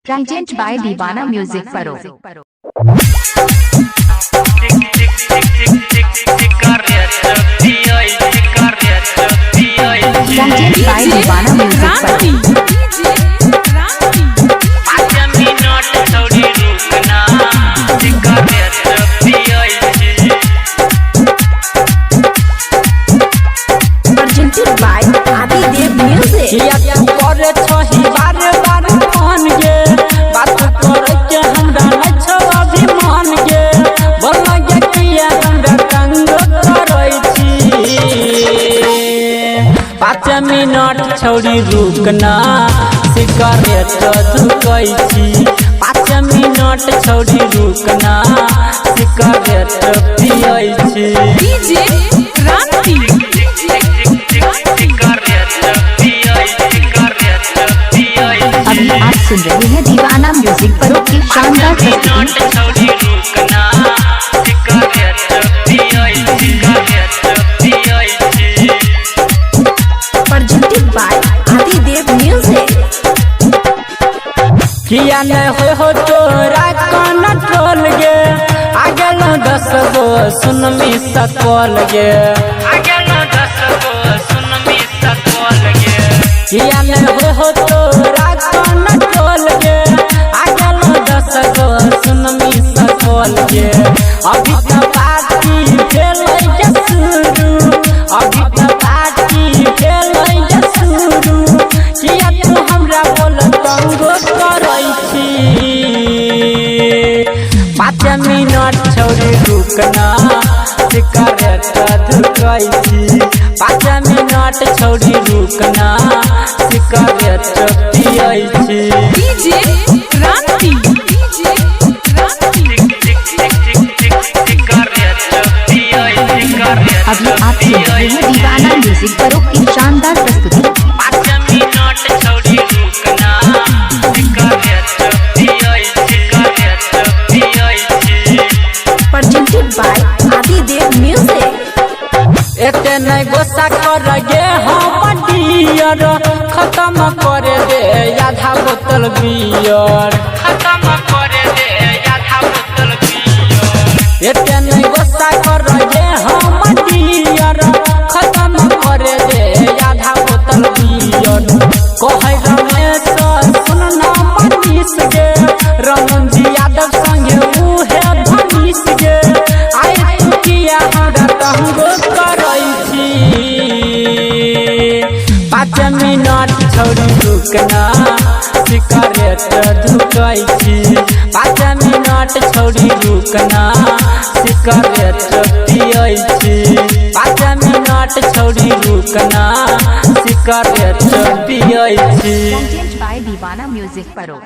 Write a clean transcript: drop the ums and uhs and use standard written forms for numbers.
Present by Divana Music Paro. Present by Divana Music Paro. Presented by Adidev Music. Minute छौड़ी रुकना cigarette धुकै छी 5 minute छौड़ी रुकना cigarette पियै छी डीजे क्रांति अभी आप सुन रहे हैं दीवाना म्यूजिक परो की शानदार प्रस्तुति। Presented by Adidev Music. किया नहीं हो तोरा कंट्रोल गे आगे न 10 गो सुन मिस कॉल गे आगे न 10 गो सुन मिस कॉल गे किया नहीं हो तोरा कंट्रोल गे आगे न 10 गो सुन मिस कॉल गे अभी तो पार्टी भेलै के शुरू अभी तो पार्टी भेलै के शुरू किया तू हमरा बोल तंगो करै छी 5 मिनट छौड़ी रुकना सिगरेट धुकै छी 5 मिनट छौड़ी रुकना सिगरेट पियै छी डीजे क्रांति अभी आप सुन रहे हैं दीवाना म्यूजिक परो की शानदार प्रस्तुति। 5 मिनट छौड़ी रुकना सिगरेट पियै छी Presented by Adidev Music. एते नहीं गोसा कर गे हम डियर खत्म कर दे आधा बोतल बियर खत्म कर दे आधा बोतल बियर एते नहीं गोसा कर गे हम डियर खत्म कर दे आधा बोतल बियर कहै रमेश सुन ना मनीष गे रमन जी यादव संगे उहे धनीश गे आइ तू किया हमरा तंगो करै छी 5 मिनट छौड़ी रुकना सिगरेट धुकै छी 5 मिनट छौड़ी रुकना सिगरेट पियै छी 5 मिनट छौड़ी रुकना सिगरेट पियै छी। Present by Divana Music Paro.